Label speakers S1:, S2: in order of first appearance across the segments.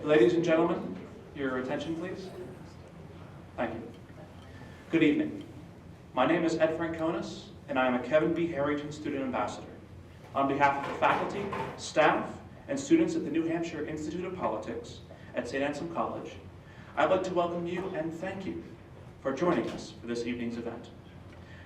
S1: Ladies and gentlemen, your attention please. Thank you. Good evening. My name is Ed Franconis, and I am a Kevin B. Harrington Student Ambassador. On behalf of the faculty, staff, and students at the New Hampshire Institute of Politics at St. Anselm College, I'd like to welcome you and thank you for joining us for this evening's event.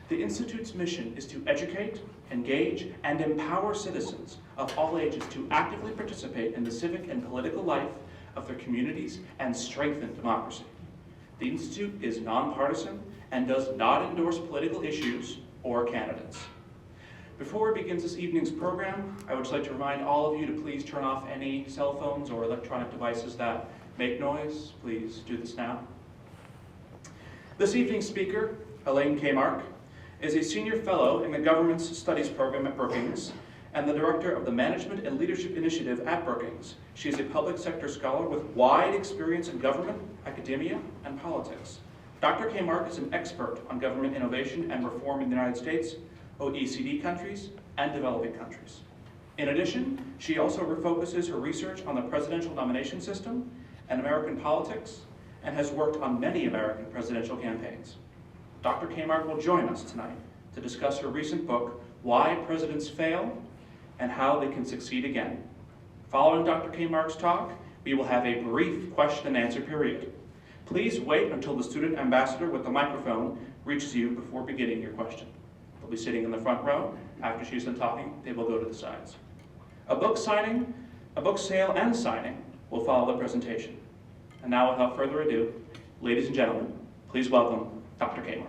S1: The Institute's mission is to educate, engage, and empower citizens of all ages to actively participate in the civic and political life of their communities and strengthen democracy. The Institute is nonpartisan and does not endorse political issues or candidates. Before we begin this evening's program, I would just like to remind all of you to please turn off any cell phones or electronic devices that make noise. Please do this now. This evening's speaker, Elaine Kamarck, is a senior fellow in the Governance Studies program at Brookings and the director of the Management and Leadership Initiative at Brookings. She is a public sector scholar with wide experience in government, academia, and politics. Dr. Kamarck is an expert on government innovation and reform in the United States, OECD countries, and developing countries. In addition, she also focuses her research on the presidential nomination system and American politics, and has worked on many American presidential campaigns. Dr. Kamarck will join us tonight to discuss her recent book, Why Presidents Fail and How They Can Succeed Again. Following Dr. Kamarck's talk, we will have a brief question and answer period. Please wait until the student ambassador with the microphone reaches you before beginning your question. They'll be sitting in the front row. After she's done talking, they will go to the sides. A book sale and signing will follow the presentation. And now, without further ado, ladies and gentlemen, please welcome Dr. Kamarck.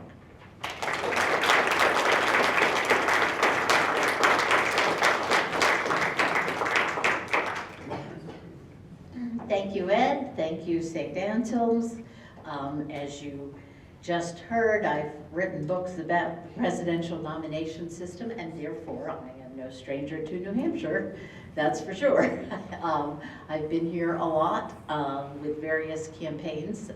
S2: Thank you, Ed. Thank you, St. Anselm's. As you just heard, I've written books about the presidential nomination system, and therefore I am no stranger to New Hampshire, that's for sure. I've been here a lot with various campaigns,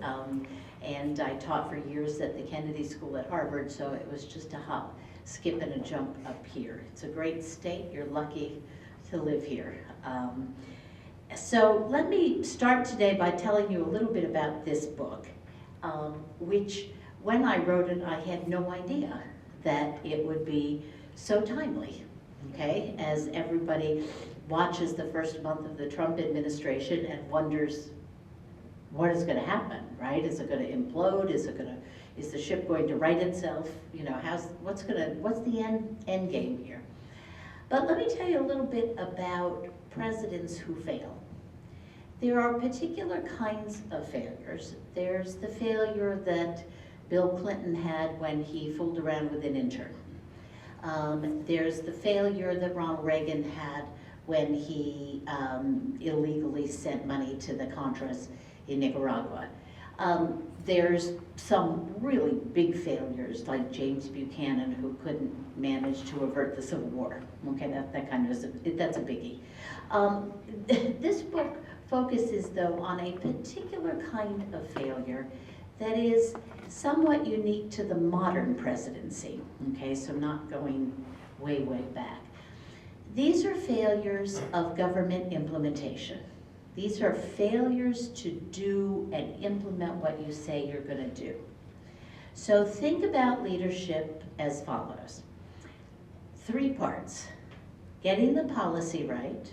S2: and I taught for years at the Kennedy School at Harvard, so it was just a hop, skip, and a jump up here. It's a great state. You're lucky to live here. So let me start today by telling you a little bit about this book, which when I wrote it, I had no idea that it would be so timely, okay? As everybody watches the first month of the Trump administration and wonders what is going to happen, right? Is it going to implode? Is the ship going to right itself? You know, what's the end game here? But let me tell you a little bit about presidents who fail. There are particular kinds of failures. There's the failure that Bill Clinton had when he fooled around with an intern. There's the failure that Ronald Reagan had when he illegally sent money to the Contras in Nicaragua. There's some really big failures like James Buchanan, who couldn't manage to avert the Civil War. Okay, that's a biggie. This book focuses though on a particular kind of failure that is somewhat unique to the modern presidency. Okay, so not going way, way back. These are failures of government implementation. These are failures to do and implement what you say you're going to do. So think about leadership as follows. 3 parts: getting the policy right,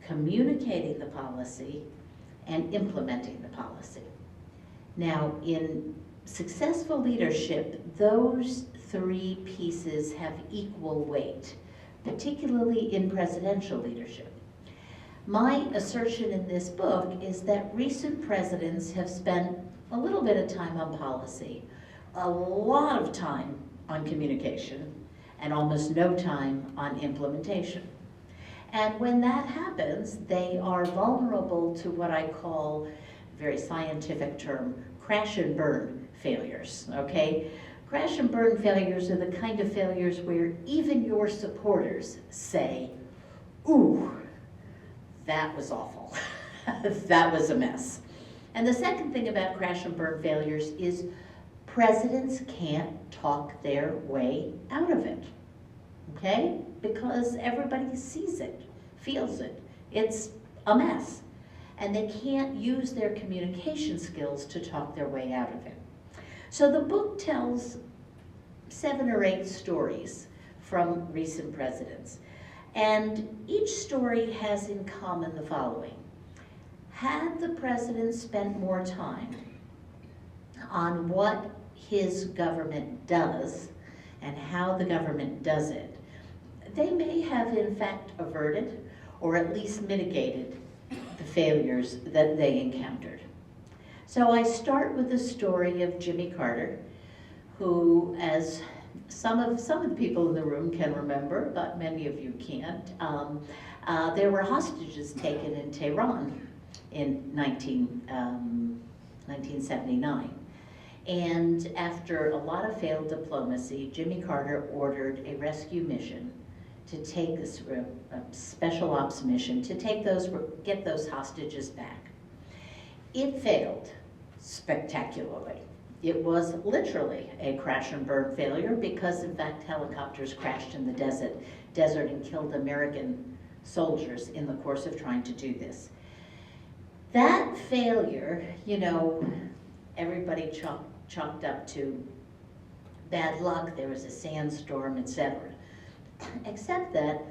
S2: communicating the policy, and implementing the policy. Now, in successful leadership, those 3 pieces have equal weight, particularly in presidential leadership. My assertion in this book is that recent presidents have spent a little bit of time on policy, a lot of time on communication, and almost no time on implementation. And when that happens, they are vulnerable to what I call, a very scientific term, crash and burn failures, okay? Crash and burn failures are the kind of failures where even your supporters say, ooh, that was awful. That was a mess. And the second thing about crash and burn failures is presidents can't talk their way out of it, okay? Because everybody sees it, feels it. It's a mess. and they can't use their communication skills to talk their way out of it. So the book tells 7 or 8 stories from recent presidents. And each story has in common the following. Had the president spent more time on what his government does and how the government does it, they may have in fact averted or at least mitigated the failures that they encountered. So I start with the story of Jimmy Carter, who, as some of the people in the room can remember, but many of you can't, there were hostages taken in Tehran in 1979. And after a lot of failed diplomacy, Jimmy Carter ordered a rescue mission to take this special ops mission to get those hostages back. It failed spectacularly. It was literally a crash and burn failure because in fact helicopters crashed in the desert and killed American soldiers in the course of trying to do this. That failure, you know, everybody chalked up to bad luck, there was a sandstorm, etc. Except that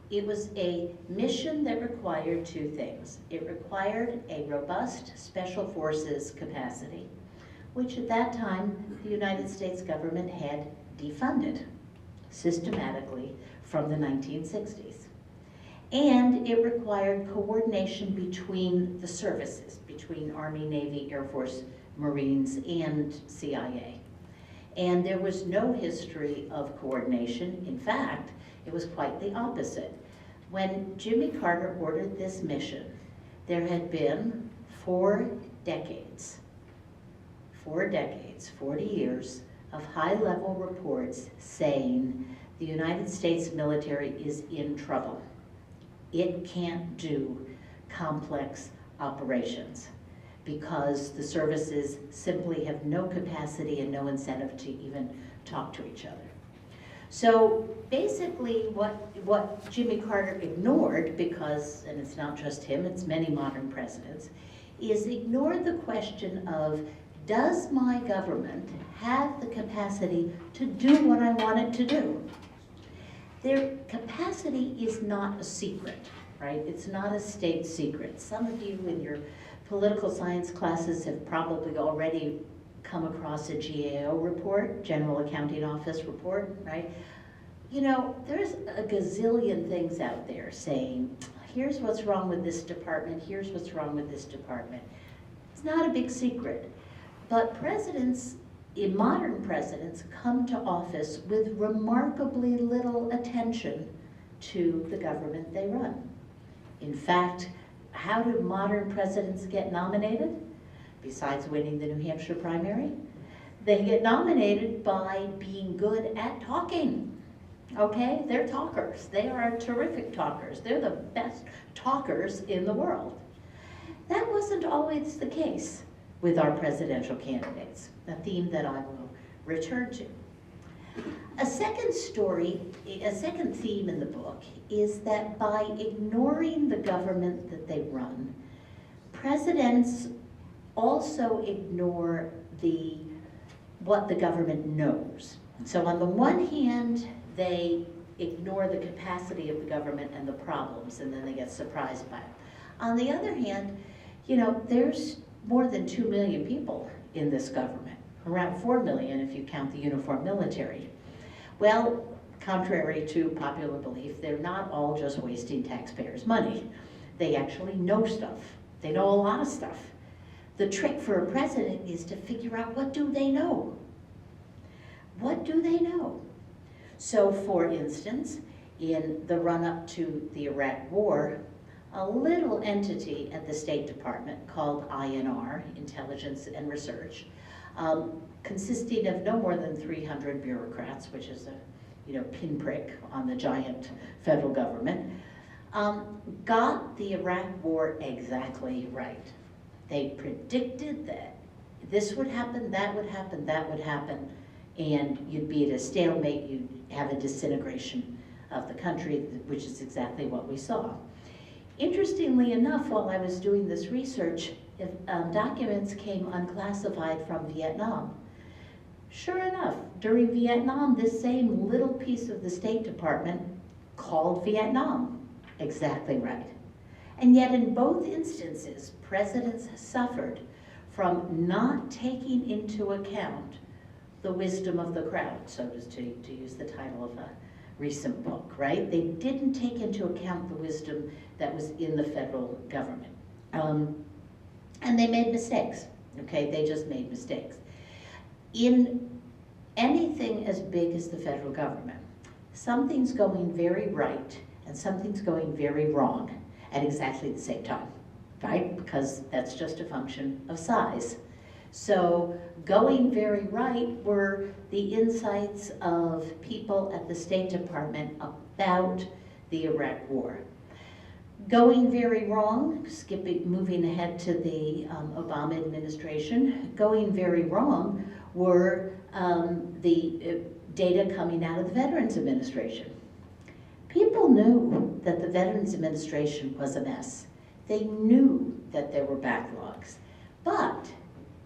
S2: it was a mission that required 2 things. It required a robust special forces capacity, which at that time the United States government had defunded systematically from the 1960s. And it required coordination between the services, between Army, Navy, Air Force, Marines, and CIA. And there was no history of coordination. In fact, it was quite the opposite. When Jimmy Carter ordered this mission, there had been 4 decades, 40 years of high-level reports saying the United States military is in trouble. It can't do complex operations because the services simply have no capacity and no incentive to even talk to each other. So basically what Jimmy Carter ignored, because, and it's not just him, it's many modern presidents, is ignored the question of, does my government have the capacity to do what I want it to do? Their capacity is not a secret, right? It's not a state secret. Some of you in your political science classes have probably already come across a GAO report, General Accounting Office report, right? You know, there's a gazillion things out there saying, here's what's wrong with this department, here's what's wrong with this department. It's not a big secret. But presidents, modern presidents, come to office with remarkably little attention to the government they run. In fact, how do modern presidents get nominated? Besides winning the New Hampshire primary, they get nominated by being good at talking. Okay, they're talkers. They are terrific talkers. They're the best talkers in the world. That wasn't always the case with our presidential candidates, a theme that I will return to. A second theme in the book is that by ignoring the government that they run, presidents also ignore what the government knows. So on the one hand, they ignore the capacity of the government and the problems, and then they get surprised by it. On the other hand, you know, there's more than 2 million people in this government, around 4 million if you count the uniformed military. Well, contrary to popular belief, they're not all just wasting taxpayers' money. They actually know stuff. They know a lot of stuff. The trick for a president is to figure out, what do they know? What do they know? So, for instance, in the run-up to the Iraq War, a little entity at the State Department called INR, Intelligence and Research, consisting of no more than 300 bureaucrats, which is a pinprick on the giant federal government, got the Iraq War exactly right. They predicted that this would happen, that would happen, that would happen, and you'd be at a stalemate, you'd have a disintegration of the country, which is exactly what we saw. Interestingly enough, while I was doing this research, documents came unclassified from Vietnam. Sure enough, during Vietnam, this same little piece of the State Department called Vietnam. Exactly right. And yet in both instances, presidents suffered from not taking into account the wisdom of the crowd, so to use the title of a recent book, right? They didn't take into account the wisdom that was in the federal government. And they made mistakes, okay? They just made mistakes. In anything as big as the federal government, something's going very right and something's going very wrong at exactly the same time, right? Because that's just a function of size. So going very right were the insights of people at the State Department about the Iraq War. Going very wrong, moving ahead to the Obama administration, going very wrong were the data coming out of the Veterans Administration. People knew that the Veterans Administration was a mess. They knew that there were backlogs. But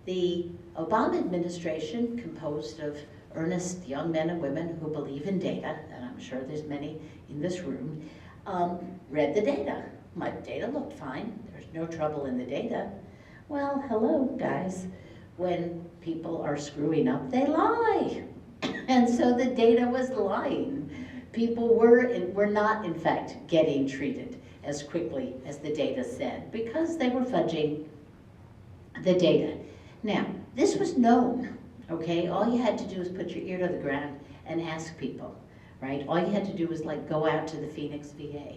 S2: the Obama administration, composed of earnest young men and women who believe in data, and I'm sure there's many in this room, read the data. My data looked fine. There's no trouble in the data. Well, hello, guys. When people are screwing up, they lie. And so the data was lying. People were not, in fact, getting treated as quickly as the data said because they were fudging the data. Now, this was known, okay? All you had to do was put your ear to the ground and ask people, right? All you had to do was like go out to the Phoenix VA.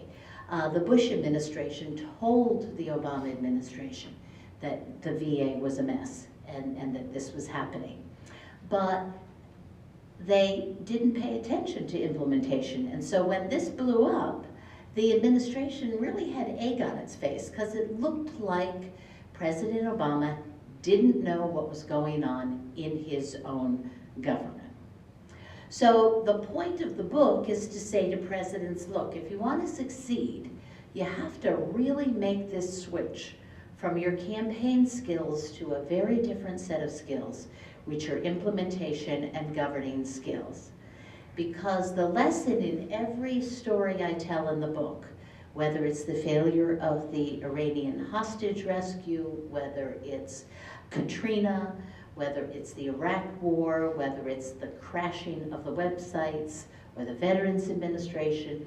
S2: The Bush administration told the Obama administration that the VA was a mess and that this was happening. But they didn't pay attention to implementation. And so when this blew up, the administration really had egg on its face because it looked like President Obama didn't know what was going on in his own government. So the point of the book is to say to presidents, look, if you want to succeed, you have to really make this switch from your campaign skills to a very different set of skills, which are implementation and governing skills. Because the lesson in every story I tell in the book, whether it's the failure of the Iranian hostage rescue, whether it's Katrina, whether it's the Iraq War, whether it's the crashing of the websites, or the Veterans Administration,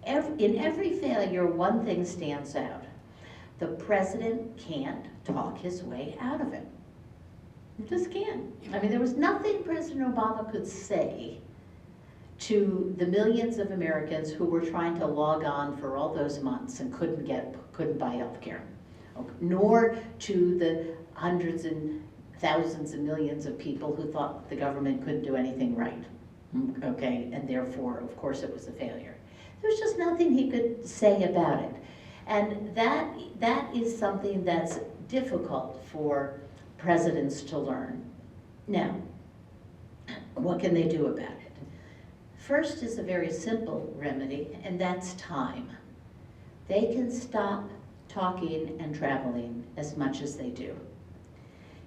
S2: in every failure, one thing stands out. The president can't talk his way out of it. He just can't. I mean, there was nothing President Obama could say to the millions of Americans who were trying to log on for all those months and couldn't buy health care, nor to the hundreds and thousands and millions of people who thought the government couldn't do anything right, okay, and therefore, of course, it was a failure. There was just nothing he could say about it. And that is something that's difficult for presidents to learn. Now, what can they do about it? First is a very simple remedy, and that's time. They can stop talking and traveling as much as they do.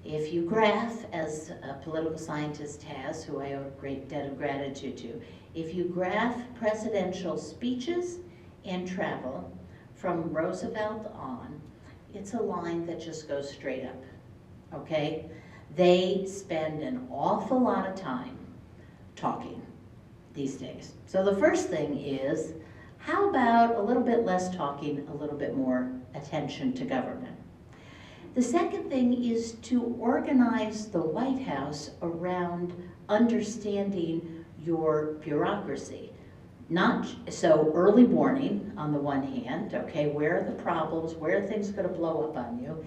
S2: If you graph, as a political scientist has, who I owe a great debt of gratitude to, if you graph presidential speeches and travel from Roosevelt on, it's a line that just goes straight up, okay? They spend an awful lot of time talking these days. So the first thing is, how about a little bit less talking, a little bit more attention to government? The second thing is to organize the White House around understanding your bureaucracy. Not so early warning on the one hand, okay, where are the problems, where are things going to blow up on you,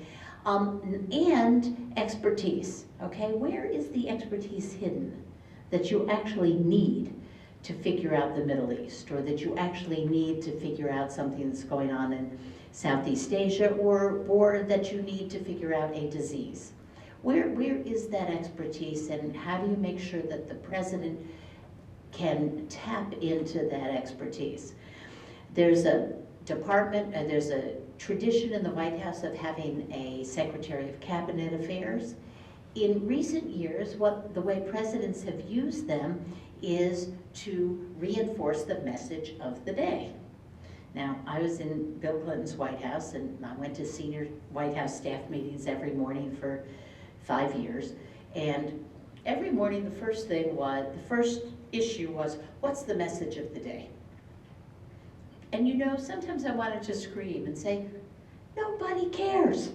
S2: and expertise, okay, where is the expertise hidden that you actually need to figure out the Middle East, or that you actually need to figure out something that's going on in Southeast Asia, or that you need to figure out a disease. Where is that expertise, and how do you make sure that the president can tap into that expertise? There's a department, there's a tradition in the White House of having a Secretary of Cabinet Affairs. In recent years, the way presidents have used them is to reinforce the message of the day. Now, I was in Bill Clinton's White House, and I went to senior White House staff meetings every morning for 5 years. And every morning, the first issue was, what's the message of the day? And you know, sometimes I wanted to scream and say, nobody cares,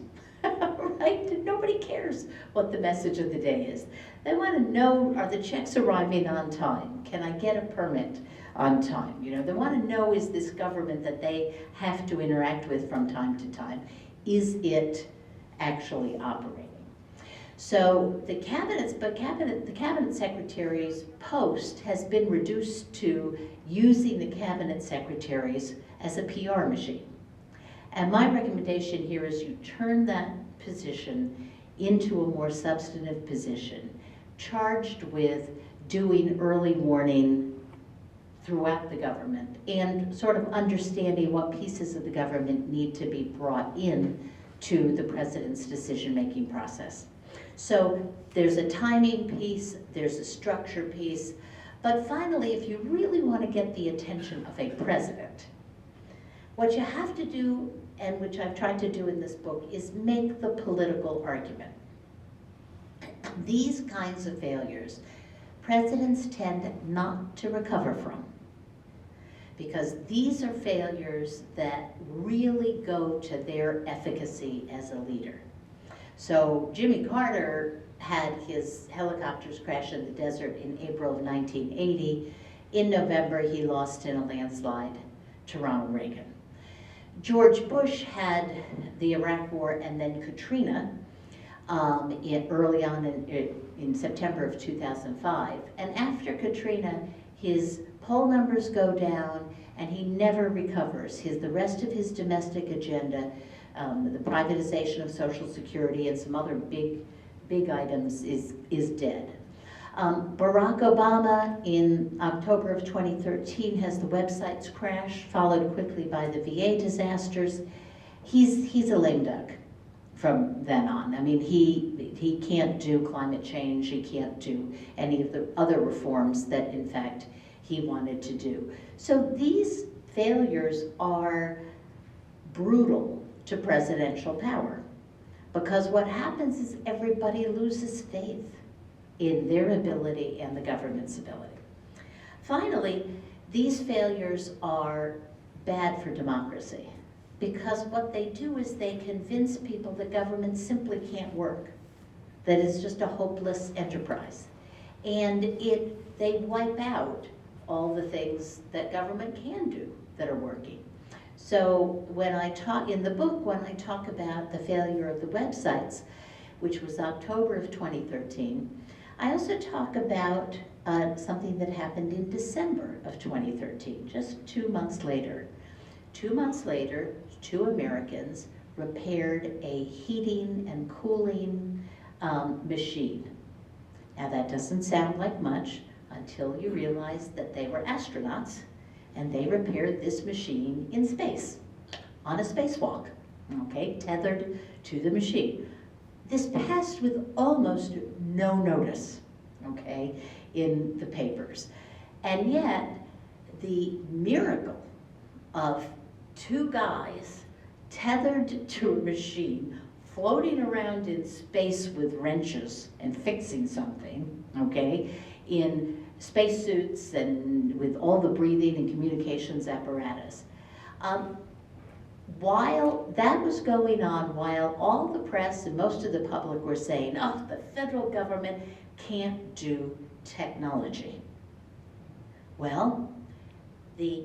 S2: right? Nobody cares what the message of the day is. They want to know, are the checks arriving on time? Can I get a permit on time? You know, they want to know, is this government that they have to interact with from time to time, is it actually operating? So the cabinet secretary's post has been reduced to using the cabinet secretaries as a PR machine. And my recommendation here is you turn that position into a more substantive position, charged with doing early warning throughout the government and sort of understanding what pieces of the government need to be brought in to the president's decision-making process. So there's a timing piece, there's a structure piece, but finally, if you really want to get the attention of a president, what you have to do, and which I've tried to do in this book, is make the political argument. These kinds of failures, presidents tend not to recover from, because these are failures that really go to their efficacy as a leader. So Jimmy Carter had his helicopters crash in the desert in April of 1980. In November, he lost in a landslide to Ronald Reagan. George Bush had the Iraq War and then Katrina early on in September of 2005. And after Katrina, his poll numbers go down and he never recovers. The rest of his domestic agenda, the privatization of Social Security and some other big items is dead. Barack Obama in October of 2013 has the websites crash, followed quickly by the VA disasters. He's a lame duck from then on. I mean, he can't do climate change, he can't do any of the other reforms that in fact he wanted to do. So these failures are brutal to presidential power, because what happens is everybody loses faith in their ability and the government's ability. Finally, these failures are bad for democracy, because what they do is they convince people that government simply can't work, that it's just a hopeless enterprise. And they wipe out all the things that government can do that are working. So when I talk in the book, when I talk about the failure of the websites, which was October of 2013, I also talk about something that happened in December of 2013, just 2 months later. 2 months later, 2 Americans repaired a heating and cooling machine. Now that doesn't sound like much until you realize that they were astronauts and they repaired this machine in space, on a spacewalk, okay, tethered to the machine. This passed with almost no notice, okay, in the papers. And yet, the miracle of 2 guys tethered to a machine, floating around in space with wrenches and fixing something, okay, in spacesuits and with all the breathing and communications apparatus. While that was going on, while all the press and most of the public were saying, oh, the federal government can't do technology. Well, the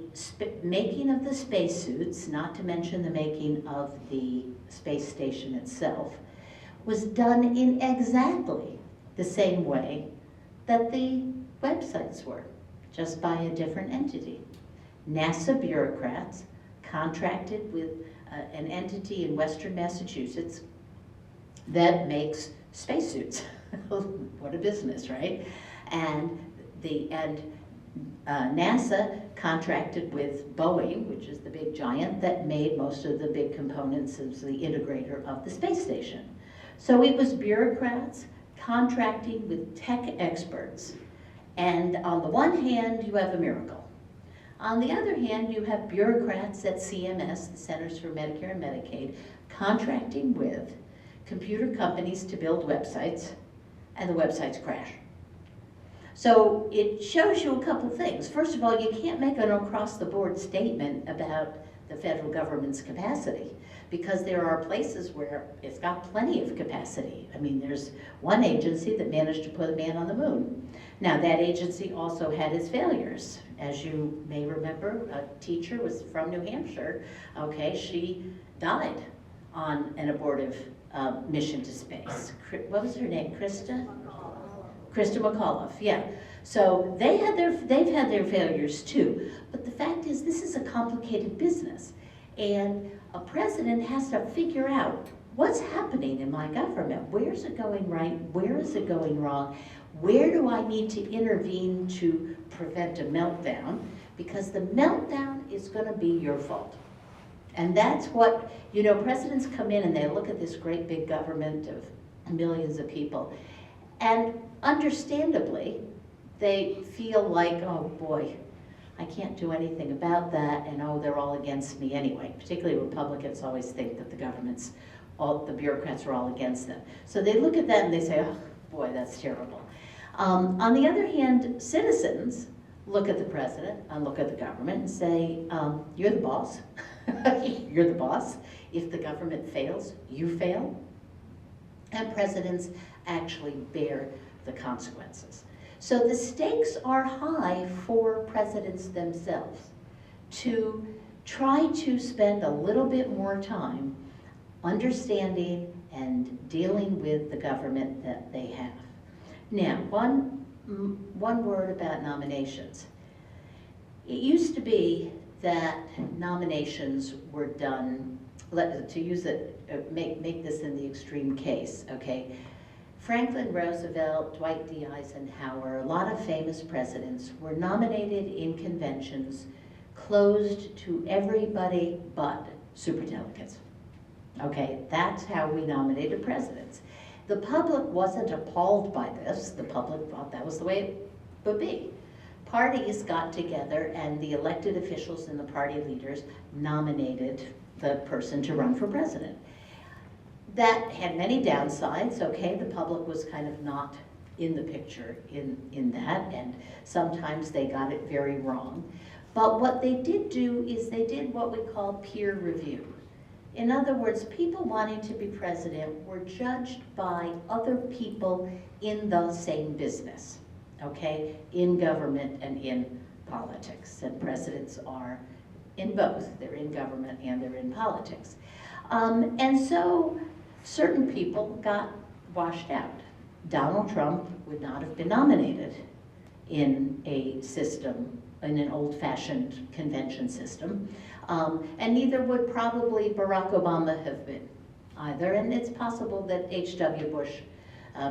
S2: making of the spacesuits, not to mention the making of the space station itself, was done in exactly the same way that the websites were, just by a different entity. NASA bureaucrats contracted with an entity in Western Massachusetts that makes spacesuits. What a business, right? And NASA contracted with Boeing, which is the big giant that made most of the big components as the integrator of the space station. So it was bureaucrats contracting with tech experts. And on the one hand, you have a miracle. On the other hand, you have bureaucrats at CMS, the Centers for Medicare and Medicaid, contracting with computer companies to build websites, and the websites crash. So it shows you a couple things. First of all, you can't make an across-the-board statement about the federal government's capacity, because there are places where it's got plenty of capacity. I mean, there's one agency that managed to put a man on the moon. Now, that agency also had its failures. As you may remember, a teacher was from New Hampshire. Okay, she died on an abortive mission to space. What was her name? Krista McAuliffe, yeah. So they've had their failures too. But the fact is, this is a complicated business. And a president has to figure out what's happening in my government. Where's it going right? Where is it going wrong? Where do I need to intervene to prevent a meltdown? Because the meltdown is going to be your fault. And that's what, you know, presidents come in and they look at this great big government of millions of people. And understandably, they feel like, oh boy, I can't do anything about that, and oh, they're all against me anyway. Particularly Republicans always think that the bureaucrats are all against them. So they look at that and they say, oh boy, that's terrible. On the other hand, citizens look at the president and look at the government and say, you're the boss. You're the boss. If the government fails, you fail. And presidents actually bear the consequences. So the stakes are high for presidents themselves to try to spend a little bit more time understanding and dealing with the government that they have. Now, one word about nominations. It used to be that nominations were done, to use it, make this in the extreme case, okay? Franklin Roosevelt, Dwight D. Eisenhower, a lot of famous presidents were nominated in conventions closed to everybody but superdelegates. Okay, that's how we nominated presidents. The public wasn't appalled by this. The public thought that was the way it would be. Parties got together and the elected officials and the party leaders nominated the person to run for president. That had many downsides, okay? The public was kind of not in the picture in that, and sometimes they got it very wrong. But what they did do is they did what we call peer review. In other words, people wanting to be president were judged by other people in the same business, okay? In government and in politics. And presidents are in both. They're in government and they're in politics. And so certain people got washed out. Donald Trump would not have been nominated in a system, in an old-fashioned convention system. And neither would probably Barack Obama have been either. And it's possible that H.W.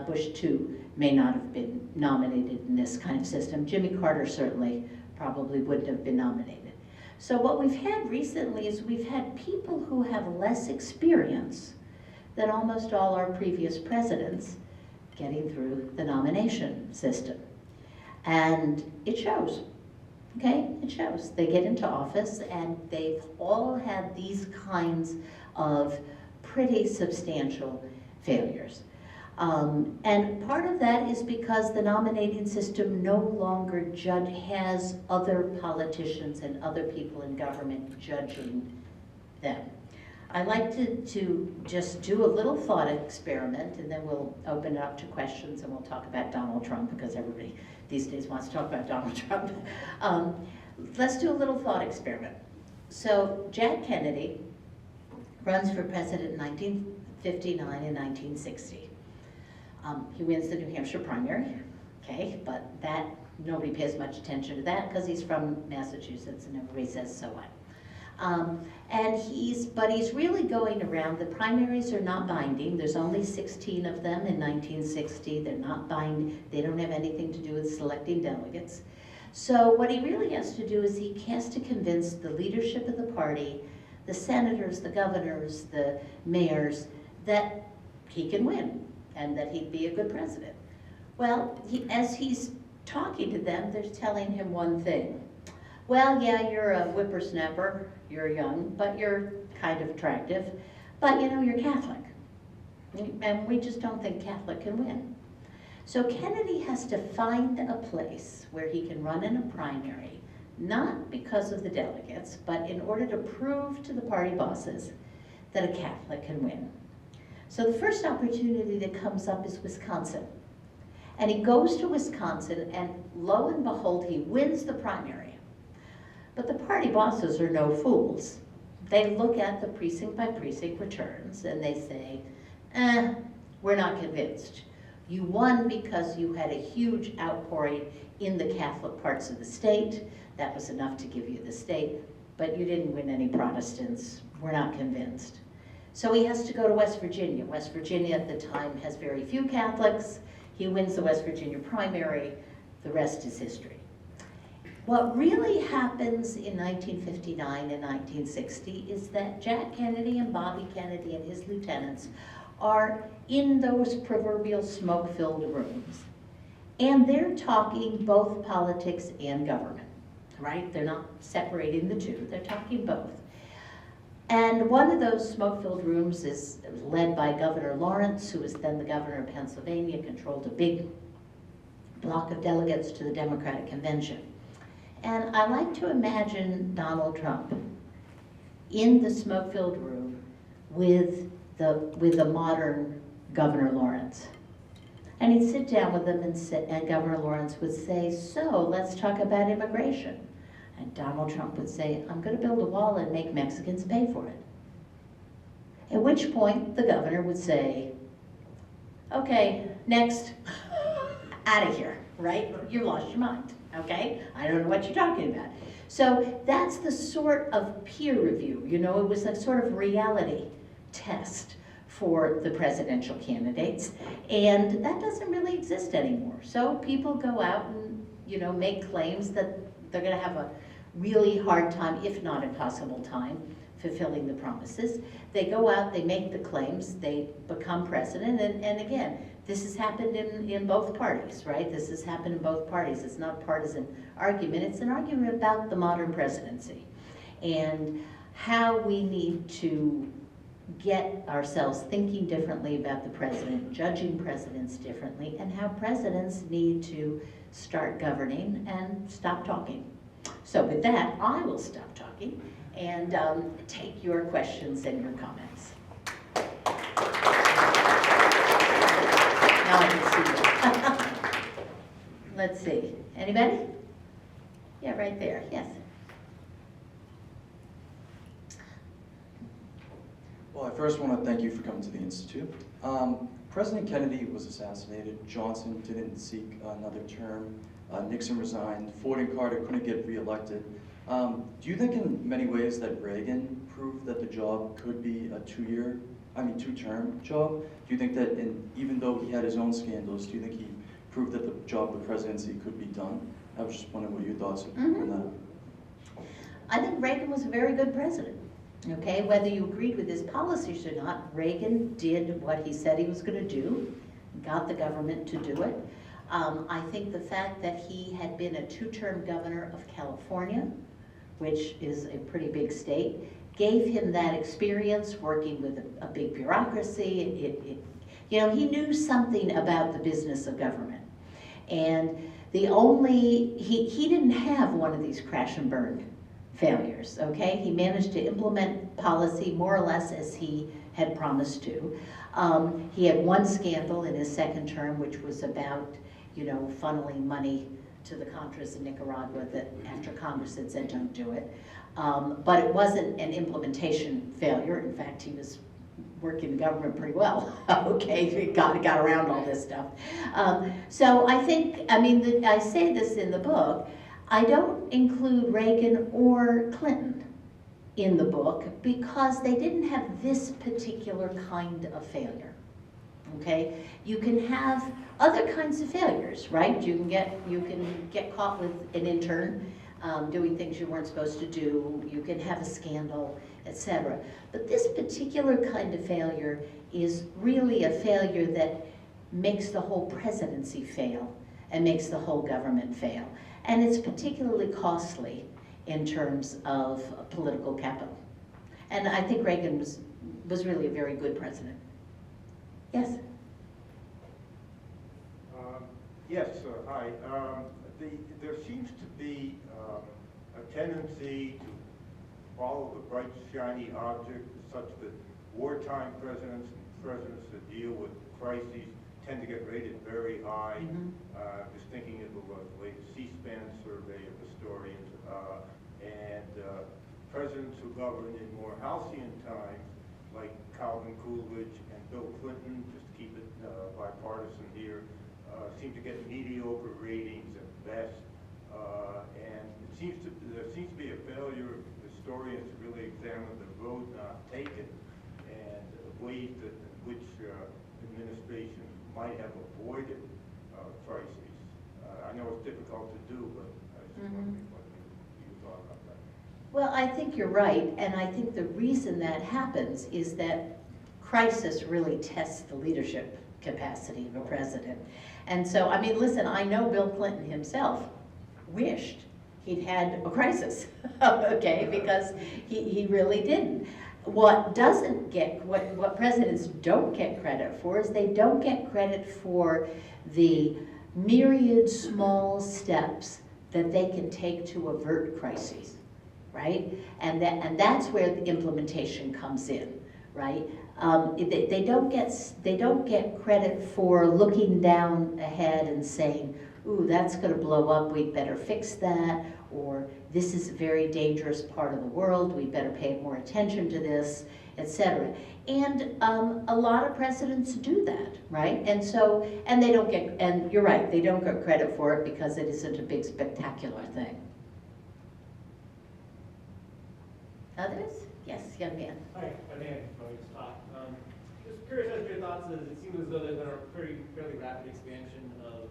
S2: Bush too, may not have been nominated in this kind of system. Jimmy Carter certainly probably wouldn't have been nominated. So what we've had recently is we've had people who have less experience than almost all our previous presidents getting through the nomination system. And it shows. Okay, it shows. They get into office and they've all had these kinds of pretty substantial failures. And part of that is because the nominating system no longer has other politicians and other people in government judging them. I'd like to just do a little thought experiment, and then we'll open it up to questions and we'll talk about Donald Trump, because everybody these days wants to talk about Donald Trump. Let's do a little thought experiment. So Jack Kennedy runs for president in 1959 and 1960. He wins the New Hampshire primary, okay, but that nobody pays much attention to that because he's from Massachusetts and everybody says so what. But he's really going around. The primaries are not binding. There's only 16 of them in 1960. They're not binding. They don't have anything to do with selecting delegates. So what he really has to do is he has to convince the leadership of the party, the senators, the governors, the mayors, that he can win and that he'd be a good president. Well, as he's talking to them, they're telling him one thing. Well, yeah, you're a whippersnapper, you're young, but you're kind of attractive, but you know, you're Catholic. And we just don't think Catholic can win. So Kennedy has to find a place where he can run in a primary, not because of the delegates, but in order to prove to the party bosses that a Catholic can win. So the first opportunity that comes up is Wisconsin. And he goes to Wisconsin, and lo and behold, he wins the primary. But the party bosses are no fools. They look at the precinct by precinct returns and they say, we're not convinced. You won because you had a huge outpouring in the Catholic parts of the state. That was enough to give you the state, but you didn't win any Protestants. We're not convinced. So he has to go to West Virginia. West Virginia at the time has very few Catholics. He wins the West Virginia primary. The rest is history. What really happens in 1959 and 1960 is that Jack Kennedy and Bobby Kennedy and his lieutenants are in those proverbial smoke-filled rooms. And they're talking both politics and government, right? They're not separating the two, they're talking both. And one of those smoke-filled rooms is led by Governor Lawrence, who was then the governor of Pennsylvania, controlled a big block of delegates to the Democratic Convention. And I like to imagine Donald Trump in the smoke-filled room with the modern Governor Lawrence. And he'd sit down with them and Governor Lawrence would say, so let's talk about immigration. And Donald Trump would say, I'm going to build a wall and make Mexicans pay for it. At which point the governor would say, okay, next, out of here, right? You lost your mind, okay? I don't know what you're talking about. So that's the sort of peer review, you know, it was a sort of reality test for the presidential candidates, and that doesn't really exist anymore. So people go out and, you know, make claims that they're going to have a really hard time, if not impossible time, fulfilling the promises. They go out, they make the claims, they become president, and again, this has happened in both parties, right? This has happened in both parties. It's not a partisan argument, it's an argument about the modern presidency and how we need to get ourselves thinking differently about the president, judging presidents differently, and how presidents need to start governing and stop talking. So with that, I will stop talking and take your questions and your comments. Now I can see you. Let's see. Anybody? Yeah, right there. Yes.
S3: Well, I first want to thank you for coming to the Institute. President Kennedy was assassinated. Johnson didn't seek another term. Nixon resigned. Ford and Carter couldn't get reelected. Do you think in many ways that Reagan proved that the job could be a two-term job? Do you think that even though he had his own scandals, do you think he proved that the job of presidency could be done? I was just wondering what your thoughts are on that.
S2: I think Reagan was a very good president. Okay, whether you agreed with his policies or not, Reagan did what he said he was going to do, got the government to do it. I think the fact that he had been a two-term governor of California, which is a pretty big state, gave him that experience working with a big bureaucracy. You know, he knew something about the business of government. And he didn't have one of these crash and burn failures, okay? He managed to implement policy more or less as he had promised to. He had one scandal in his second term, which was about, you know, funneling money to the Contras in Nicaragua that after Congress had said don't do it. But it wasn't an implementation failure. In fact, he was working the government pretty well, okay? He got around all this stuff. So I think, I say this in the book, I don't include Reagan or Clinton in the book because they didn't have this particular kind of failure. okay? You can have other kinds of failures, right? You can get caught with an intern doing things you weren't supposed to do. You can have a scandal, etc. But this particular kind of failure is really a failure that makes the whole presidency fail and makes the whole government fail. And it's particularly costly in terms of political capital. And I think Reagan was really a very good president. Yes?
S4: Yes, hi. There seems to be a tendency to follow the bright, shiny object, such that wartime presidents and presidents that deal with crises tend to get rated very high. Just thinking of the latest C-SPAN survey of historians, and presidents who govern in more halcyon times, like Calvin Coolidge and Bill Clinton, just to keep it bipartisan here, seem to get mediocre ratings at best. And there seems to be a failure of historians to really examine the road not taken and ways in which administrations might have avoided crises. I know it's difficult to do, but I was just wondering what you thought about that.
S2: Well, I think you're right, and I think the reason that happens is that crisis really tests the leadership capacity of a president. And so, I mean, listen, I know Bill Clinton himself wished he'd had a crisis, okay, because he really didn't. What presidents don't get credit for is they don't get credit for the myriad small steps that they can take to avert crises, right? And that's where the implementation comes in, right? They don't get credit for looking down ahead and saying, ooh, that's going to blow up, we'd better fix that, or this is a very dangerous part of the world, we better pay more attention to this, etc. And a lot of presidents do that, right? And so, and you're right, they don't get credit for it because it isn't a big spectacular thing. Others? Yes, young man.
S5: Hi, I'm Dan. Just curious as to your thoughts. It seems as though there's been a fairly rapid expansion of.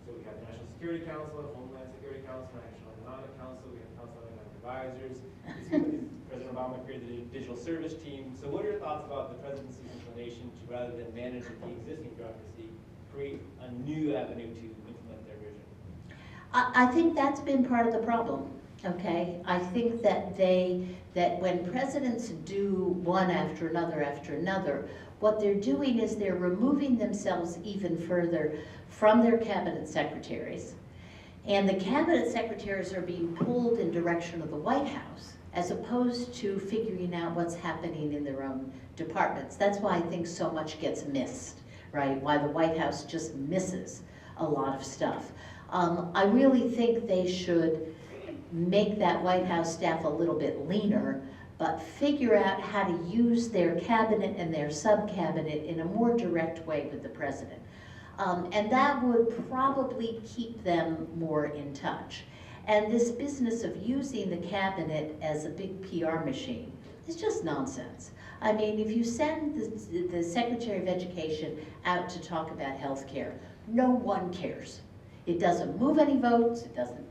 S5: So we have the National Security Council, Homeland Security Council, National Economic Council. We have Council of Economic Advisors. It seems like President Obama created the Digital Service Team. So what are your thoughts about the presidency's inclination to, rather than manage the existing bureaucracy, create a new avenue to implement their vision?
S2: I think that's been part of the problem. Okay, I think that when presidents do one after another, what they're doing is they're removing themselves even further from their cabinet secretaries. And the cabinet secretaries are being pulled in direction of the White House as opposed to figuring out what's happening in their own departments. That's why I think so much gets missed, right? Why the White House just misses a lot of stuff. I really think they should make that White House staff a little bit leaner, but figure out how to use their cabinet and their sub-cabinet in a more direct way with the president. And that would probably keep them more in touch. And this business of using the cabinet as a big PR machine is just nonsense. I mean, if you send the Secretary of Education out to talk about health care, no one cares. It doesn't move any votes, it doesn't,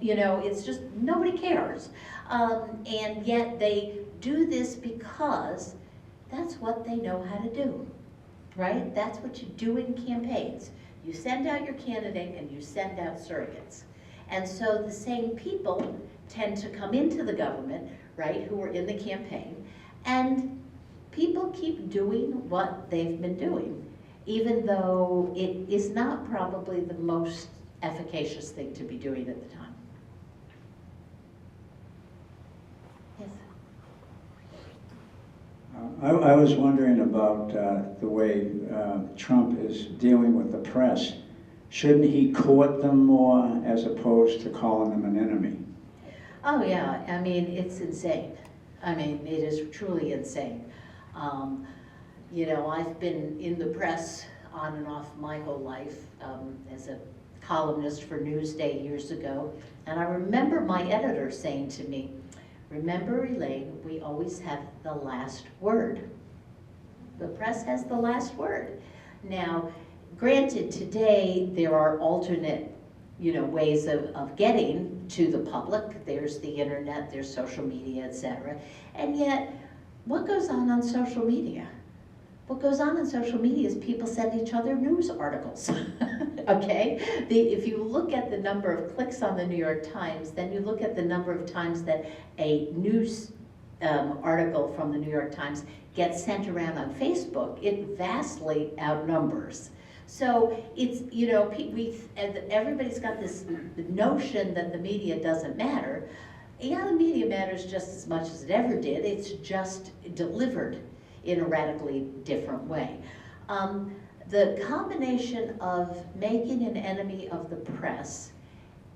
S2: you know, it's just, nobody cares. And yet they do this because that's what they know how to do, right? That's what you do in campaigns. You send out your candidate and you send out surrogates. And so the same people tend to come into the government, right, who are in the campaign, and people keep doing what they've been doing, even though it is not probably the most efficacious thing to be doing at the time. Yes?
S6: I was wondering about the way Trump is dealing with the press. Shouldn't he court them more as opposed to calling them an enemy?
S2: Oh yeah, I mean, it's insane. I mean, it is truly insane. You know, I've been in the press on and off my whole life as a columnist for Newsday years ago, and I remember my editor saying to me, "Remember, Elaine, we always have the last word. The press has the last word." Now, granted, today there are alternate, ways of getting to the public. There's the internet, there's social media, etc. And yet, what goes on social media? What goes on in social media is people send each other news articles, okay? If you look at the number of clicks on the New York Times, then you look at the number of times that a news article from the New York Times gets sent around on Facebook, it vastly outnumbers. So it's, everybody's got this notion that the media doesn't matter. Yeah, the media matters just as much as it ever did. It's just delivered in a radically different way. The combination of making an enemy of the press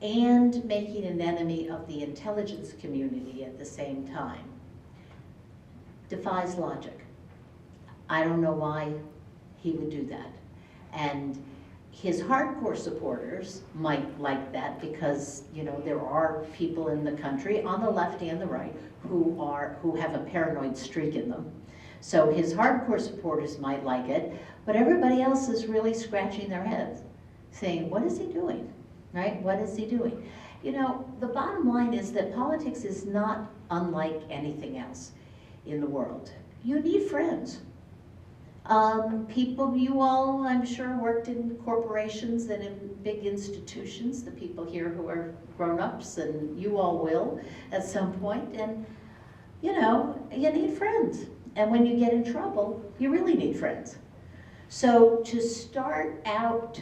S2: and making an enemy of the intelligence community at the same time defies logic. I don't know why he would do that. And his hardcore supporters might like that because, there are people in the country on the left and the right who have a paranoid streak in them. So his hardcore supporters might like it, but everybody else is really scratching their heads, saying, what is he doing, right? What is he doing? The bottom line is that politics is not unlike anything else in the world. You need friends. People, you all, I'm sure, worked in corporations and in big institutions, the people here who are grown-ups, and you all will at some point, and you need friends. And when you get in trouble, you really need friends. So to start out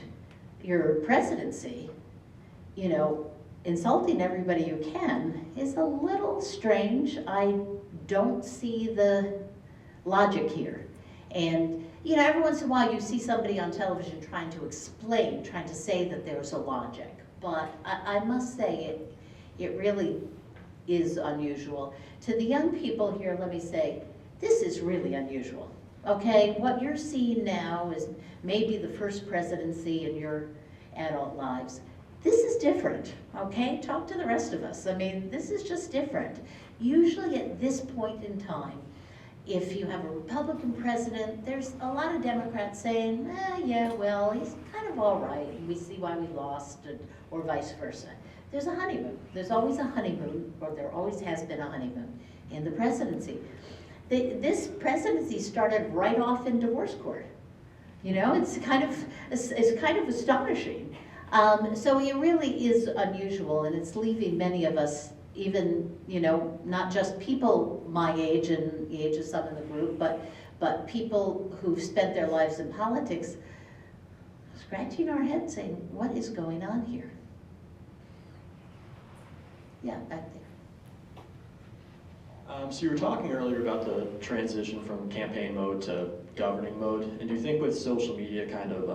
S2: your presidency, insulting everybody you can is a little strange. I don't see the logic here. And every once in a while you see somebody on television trying to say that there's a logic. But I must say it really is unusual. To the young people here, let me say, this is really unusual, okay? What you're seeing now is maybe the first presidency in your adult lives. This is different, okay? Talk to the rest of us. I mean, this is just different. Usually at this point in time, if you have a Republican president, there's a lot of Democrats saying, yeah, well, he's kind of all right, and we see why we lost, or vice versa. There's a honeymoon. There's always a honeymoon, or there always has been a honeymoon in the presidency. This presidency started right off in divorce court. It's kind of astonishing. So it really is unusual, and it's leaving many of us, even not just people my age and the age of some in the group, but people who've spent their lives in politics, scratching our heads, saying, "What is going on here?" Yeah, back there.
S7: So you were talking earlier about the transition from campaign mode to governing mode, and do you think with social media kind of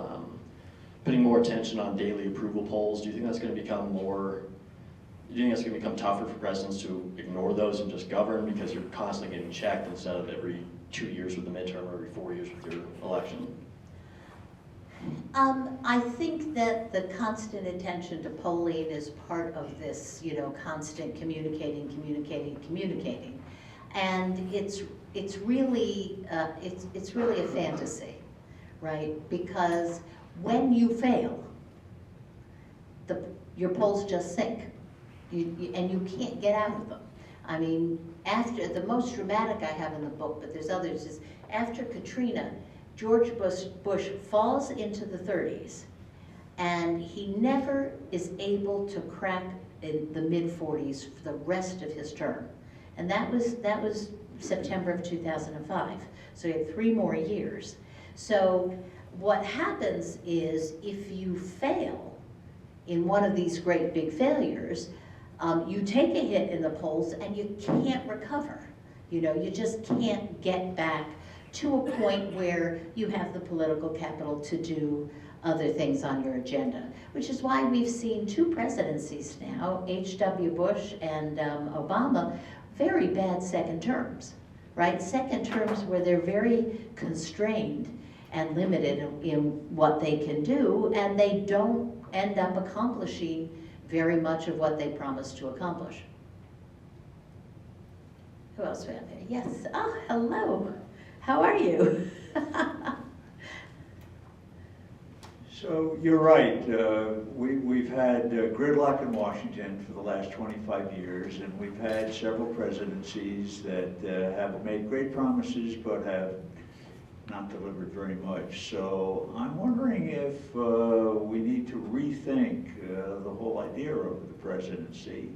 S7: putting more attention on daily approval polls, do you think that's going to become tougher for presidents to ignore those and just govern because you're constantly getting checked instead of every 2 years with the midterm or every 4 years with your election?
S2: I think that the constant attention to polling is part of this, constant communicating, and it's really a fantasy, right? Because when you fail, your polls just sink, and you can't get out of them. I mean, after the most dramatic I have in the book, but there's others, is after Katrina, George Bush falls into the 30s, and he never is able to crack in the mid-40s for the rest of his term. And that was September of 2005. So he had 3 more years. So what happens is if you fail in one of these great big failures, you take a hit in the polls and you can't recover. You just can't get back to a point where you have the political capital to do other things on your agenda, which is why we've seen 2 presidencies now, H.W. Bush and Obama, very bad second terms, right? Second terms where they're very constrained and limited in what they can do, and they don't end up accomplishing very much of what they promised to accomplish. Who else we have here? Yes. Oh, hello. How are you?
S8: So you're right. We've had gridlock in Washington for the last 25 years, and we've had several presidencies that have made great promises but have not delivered very much. So I'm wondering if we need to rethink the whole idea of the presidency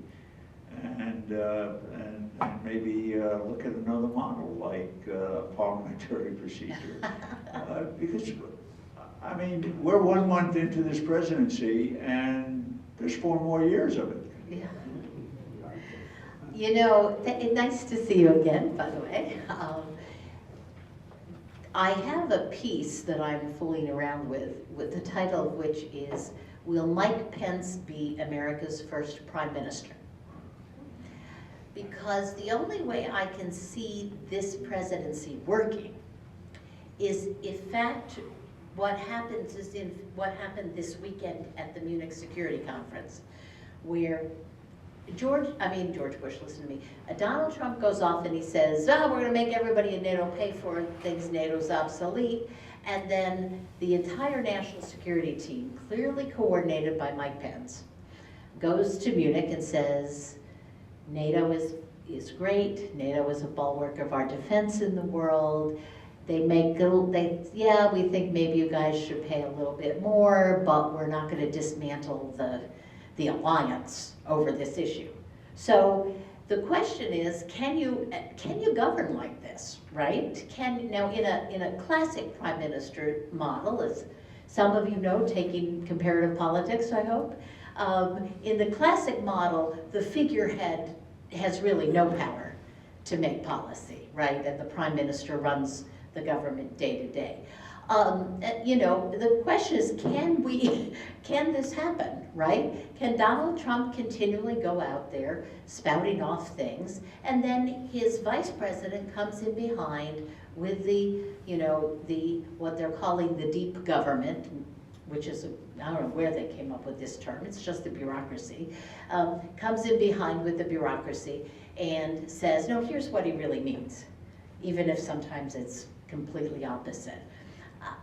S8: and maybe look at another model like parliamentary procedure. Because I mean, we're 1 month into this presidency, and there's 4 more years of it.
S2: Yeah. You know, nice to see you again, by the way. I have a piece that I'm fooling around with the title of which is, "Will Mike Pence be America's first prime minister?" Because the only way I can see this presidency working is, in fact, what happened this weekend at the Munich Security Conference, where George Bush, listen to me, Donald Trump goes off and he says, we're going to make everybody in NATO pay for things NATO's obsolete, and then the entire national security team, clearly coordinated by Mike Pence, goes to Munich and says, NATO is great, NATO is a bulwark of our defense in the world. We think maybe you guys should pay a little bit more, but we're not going to dismantle the alliance over this issue. So the question is, can you govern like this, right? Now in a classic prime minister model, as some of you know, taking comparative politics, I hope, in the classic model, the figurehead has really no power to make policy, right? And the prime minister runs the government day to day. You know, the question is, can this happen, right? Can Donald Trump continually go out there spouting off things, and then his vice president comes in behind with what they're calling the deep government, which is, I don't know where they came up with this term, it's just the bureaucracy, comes in behind with the bureaucracy and says, no, here's what he really means, even if sometimes it's completely opposite.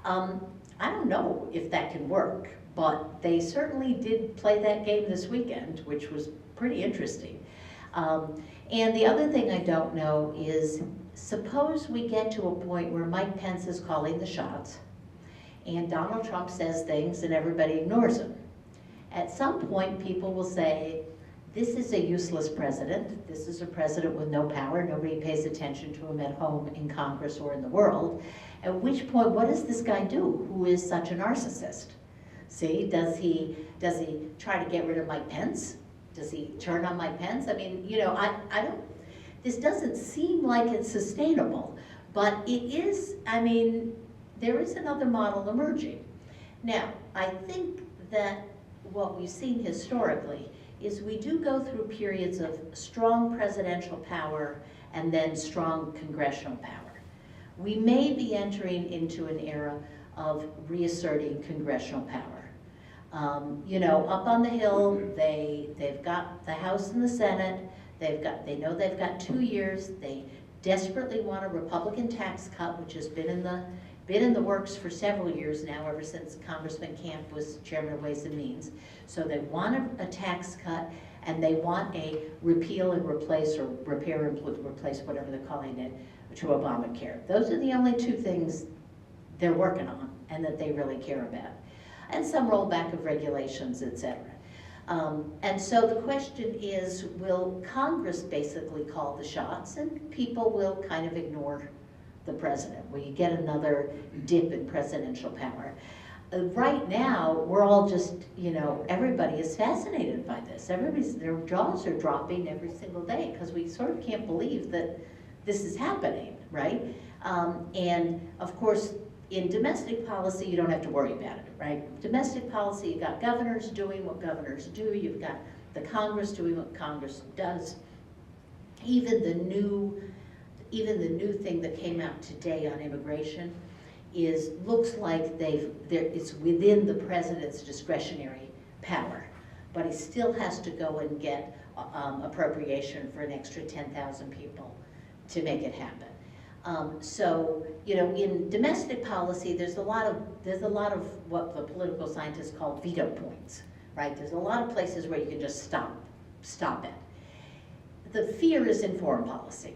S2: I don't know if that can work, but they certainly did play that game this weekend, which was pretty interesting. And the other thing I don't know is, suppose we get to a point where Mike Pence is calling the shots, and Donald Trump says things and everybody ignores him. At some point, people will say, this is a useless president. This is a president with no power. Nobody pays attention to him at home, in Congress, or in the world. At which point, what does this guy do who is such a narcissist? See, does he try to get rid of Mike Pence? Does he turn on Mike Pence? I mean, you know, this doesn't seem like it's sustainable, but it is, I mean, there is another model emerging. Now, I think that what we've seen historically is we do go through periods of strong presidential power and then strong congressional power. We may be entering into an era of reasserting congressional power. You know, up on the Hill, they've got the House and the Senate. They know they've got 2 years. They desperately want a Republican tax cut, which has been in the works for several years now, ever since Congressman Camp was chairman of Ways and Means. So they want a tax cut, and they want a repeal and replace, or repair and replace, whatever they're calling it, to Obamacare. Those are the only 2 things they're working on and that they really care about. And some rollback of regulations, etc. And so the question is, will Congress basically call the shots, and people will kind of ignore the president? Will you get another dip in presidential power? Right now, we're all just, you know, everybody is fascinated by this. Their jaws are dropping every single day because we sort of can't believe that this is happening, right? And of course, in domestic policy, you don't have to worry about it, right? Domestic policy, you've got governors doing what governors do. You've got the Congress doing what Congress does. Even the new thing that came out today on immigration looks like it's within the president's discretionary power, but he still has to go and get appropriation for an extra 10,000 people to make it happen. So, you know, in domestic policy, there's a lot of what the political scientists call veto points, right? There's a lot of places where you can just stop it. The fear is in foreign policy,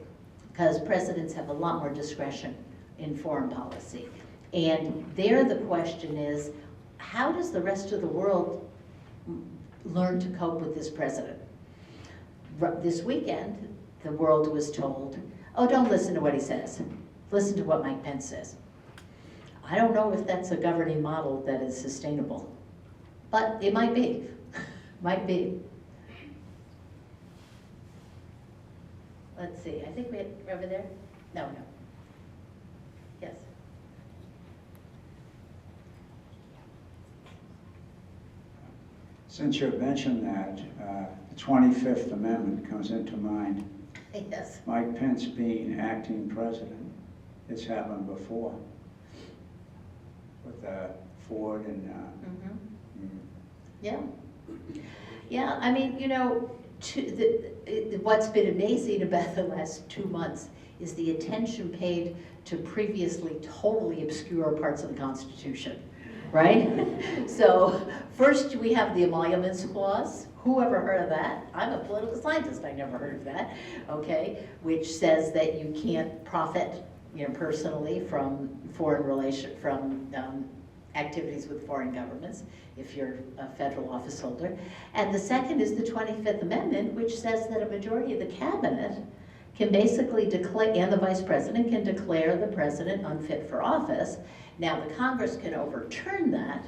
S2: because presidents have a lot more discretion in foreign policy. And there the question is, how does the rest of the world learn to cope with this president? This weekend, the world was told, oh, don't listen to what he says. Listen to what Mike Pence says. I don't know if that's a governing model that is sustainable, but it might be, might be. Let's see, I think we had, over there? No. Yes.
S6: Since you mentioned that, the 25th Amendment comes into mind.
S2: Yes.
S6: Mike Pence being acting president, it's happened before with Ford and.
S2: Yeah. Yeah, I mean, you know, what's been amazing about the last 2 months is the attention paid to previously totally obscure parts of the Constitution, right? So first we have the Emoluments Clause. Who ever heard of that? I'm a political scientist, I never heard of that, okay? Which says that you can't profit, you know, personally from activities with foreign governments if you're a federal office holder. And the second is the 25th Amendment, which says that a majority of the cabinet can basically declare, and the vice president can declare the president unfit for office. Now the Congress can overturn that,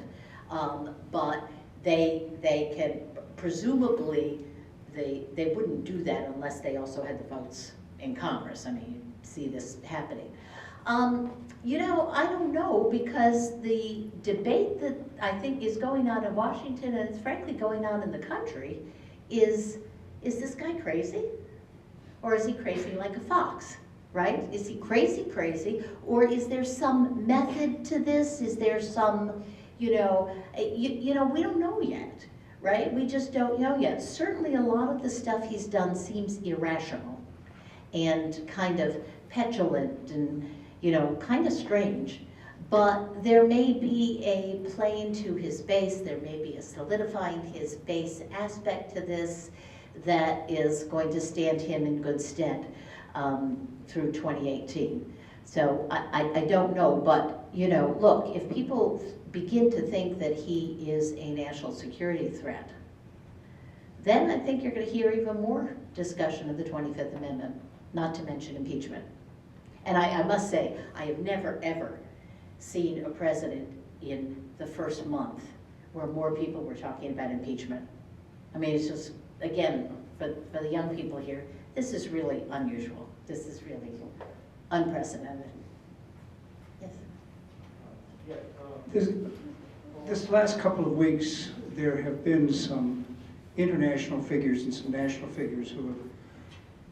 S2: but they can, presumably, they wouldn't do that unless they also had the votes in Congress. I mean, you see this happening. You know, I don't know, because the debate that I think is going on in Washington, and it's frankly going on in the country, is this guy crazy? Or is he crazy like a fox, right? Is he crazy, or is there some method to this? Is there some, you know, we don't know yet, right? We just don't know yet. Certainly a lot of the stuff he's done seems irrational and kind of petulant and, you know, kind of strange, but there may be a playing to his base, there may be a solidifying his base aspect to this that is going to stand him in good stead through 2018. So I don't know, but, you know, look, if people begin to think that he is a national security threat, then I think you're going to hear even more discussion of the 25th Amendment, not to mention impeachment. And I must say, I have never, ever seen a president in the first month where more people were talking about impeachment. I mean, it's just, again, for the young people here, this is really unusual. This is really unprecedented. Yes?
S9: This last couple of weeks, there have been some international figures and some national figures who have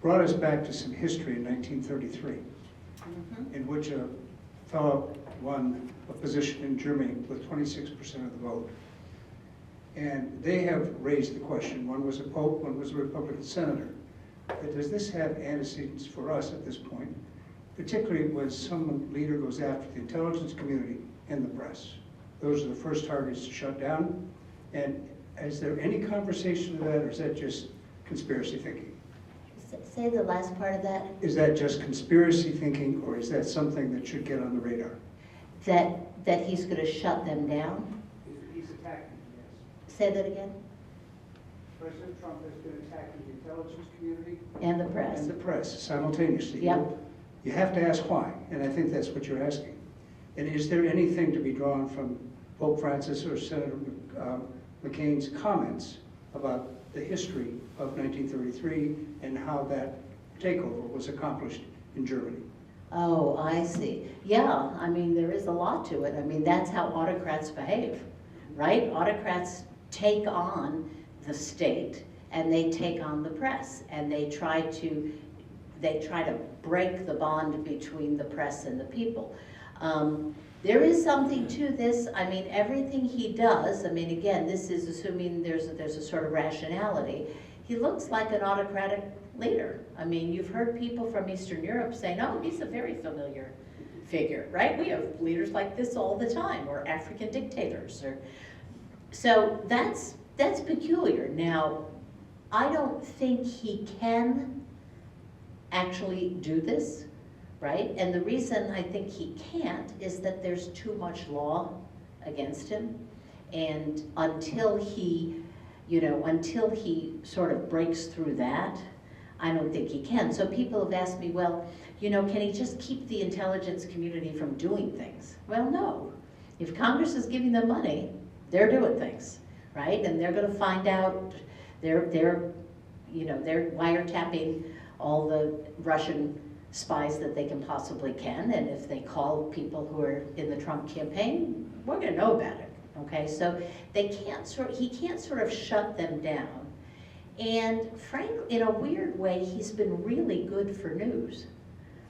S9: brought us back to some history in 1933. In which a fellow won a position in Germany with 26% of the vote. And they have raised the question, one was a pope, one was a Republican senator, but does this have antecedents for us at this point, particularly when some leader goes after the intelligence community and the press? Those are the first targets to shut down. And is there any conversation of that, or is that just conspiracy thinking?
S2: Say the last part of that.
S9: Is that just conspiracy thinking, or is that something that should get on the radar?
S2: That he's going to shut them down?
S10: He's attacking, yes.
S2: Say that again?
S10: President Trump has been attacking the intelligence community.
S2: And the press.
S9: And the press, simultaneously.
S2: Yep.
S9: You have to ask why, and I think that's what you're asking. And is there anything to be drawn from Pope Francis or Senator McCain's comments about the history of 1933 and how that takeover was accomplished in Germany?
S2: Oh, I see. Yeah, I mean, there is a lot to it. I mean, that's how autocrats behave, right? Autocrats take on the state and they take on the press, and they try to break the bond between the press and the people. There is something to this. I mean, everything he does, I mean, again, this is assuming there's a sort of rationality. he looks like an autocratic leader. I mean, you've heard people from Eastern Europe say, no, he's a very familiar figure, right? We have leaders like this all the time, or African dictators. So that's peculiar. Now, I don't think he can actually do this, right? And the reason I think he can't is that there's too much law against him. And until he sort of breaks through that, I don't think he can. So people have asked me, well, can he just keep the intelligence community from doing things? Well, no. If Congress is giving them money, they're doing things, right? And they're going to find out, they're wiretapping all the Russian spies that they can possibly can, and if they call people who are in the Trump campaign, we're going to know about it. Okay, so he can't sort of shut them down. And frankly, in a weird way, he's been really good for news,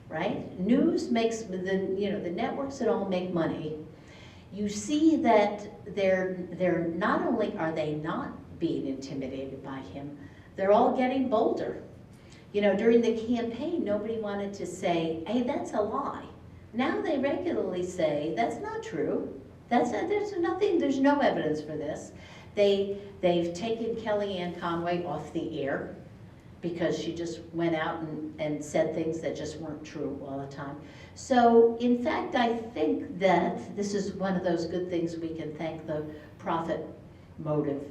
S2: right? News makes the networks that all make money. You see that they're not only are they not being intimidated by him, they're all getting bolder. During the campaign, nobody wanted to say, hey, that's a lie. Now they regularly say, that's not true. There's no evidence for this. They've taken Kellyanne Conway off the air because she just went out and said things that just weren't true all the time. So, in fact, I think that this is one of those good things we can thank the profit motive,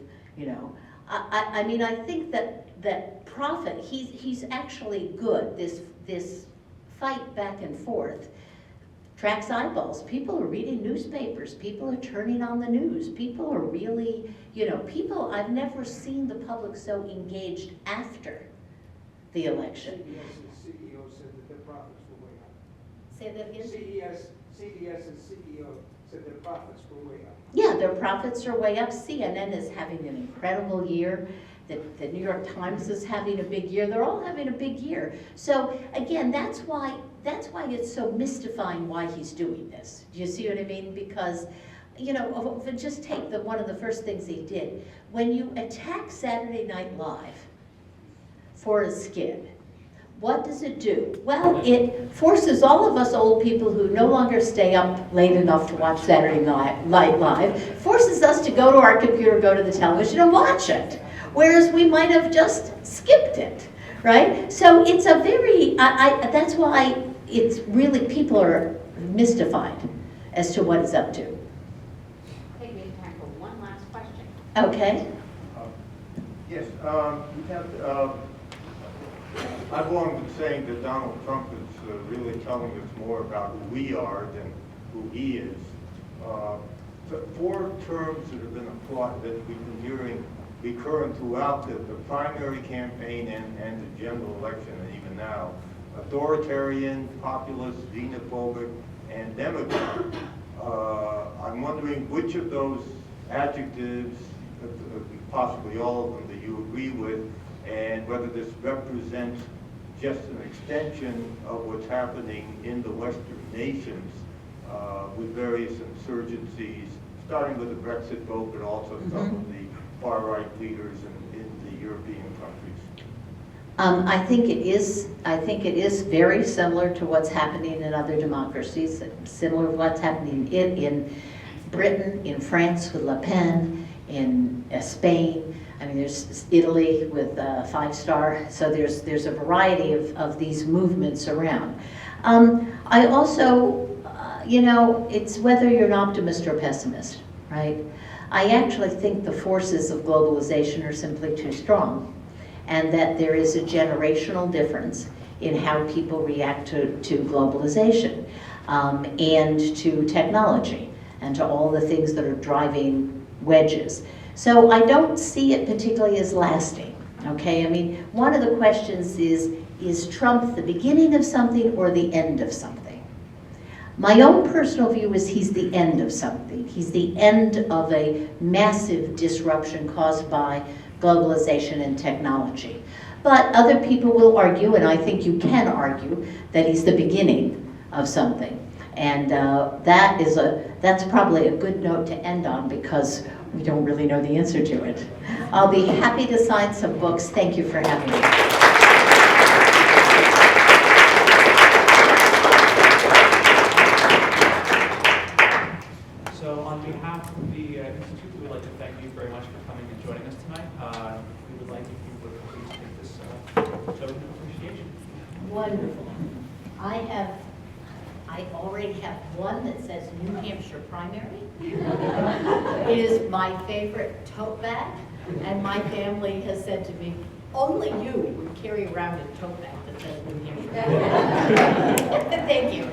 S2: I mean, I think that profit, he's actually good. This fight back and forth tracks eyeballs. People are reading newspapers. People are turning on the news. People are really, I've never seen the public so engaged after the election.
S10: CBS's CEO said that their profits were way up.
S2: Say that again?
S10: CBS's CEO said their profits were way up.
S2: Yeah, their profits are way up. CNN is having an incredible year. The New York Times is having a big year. They're all having a big year. So again, that's why it's so mystifying why he's doing this. Do you see what I mean? Because, just take one of the first things he did. When you attack Saturday Night Live for a skid, what does it do? Well, it forces all of us old people who no longer stay up late enough to watch Saturday Night Live, forces us to go to our computer, go to the television and watch it. Whereas we might have just skipped it, right? So it's a very, that's why it's really, people are mystified as to what he's up to.
S11: Okay, we have time for one last question.
S2: Okay.
S4: Yes, we have, I've long been saying that Donald Trump is really telling us more about who we are than who he is. Four terms that have been applied, that we've been hearing recurring throughout the primary campaign and the general election, and even now: authoritarian, populist, xenophobic, and demagogue. I'm wondering which of those adjectives, possibly all of them, that you agree with, and whether this represents just an extension of what's happening in the Western nations with various insurgencies, starting with the Brexit vote, but also some of the far-right leaders in the European countries.
S2: I think it is very similar to what's happening in other democracies, similar to what's happening in Britain, in France with Le Pen, in Spain. I mean, there's Italy with 5-star. So there's a variety of these movements around. I also, it's whether you're an optimist or pessimist, right? I actually think the forces of globalization are simply too strong, and that there is a generational difference in how people react to globalization and to technology and to all the things that are driving wedges. So I don't see it particularly as lasting, okay? I mean, one of the questions is Trump the beginning of something or the end of something? My own personal view is he's the end of something. He's the end of a massive disruption caused by globalization and technology. But other people will argue, and I think you can argue, that he's the beginning of something. And that's probably a good note to end on, because We don't really know the answer to it. I'll be happy to sign some books. Thank you for having me.
S1: So on behalf of the Institute, we would like to thank you very much for coming and joining us tonight. We would like if you would please take this token of appreciation.
S2: Wonderful. I already have one that says New Hampshire Primary. It is my favorite tote bag, and my family has said to me, only you would carry around a tote bag that says New Hampshire. Thank you.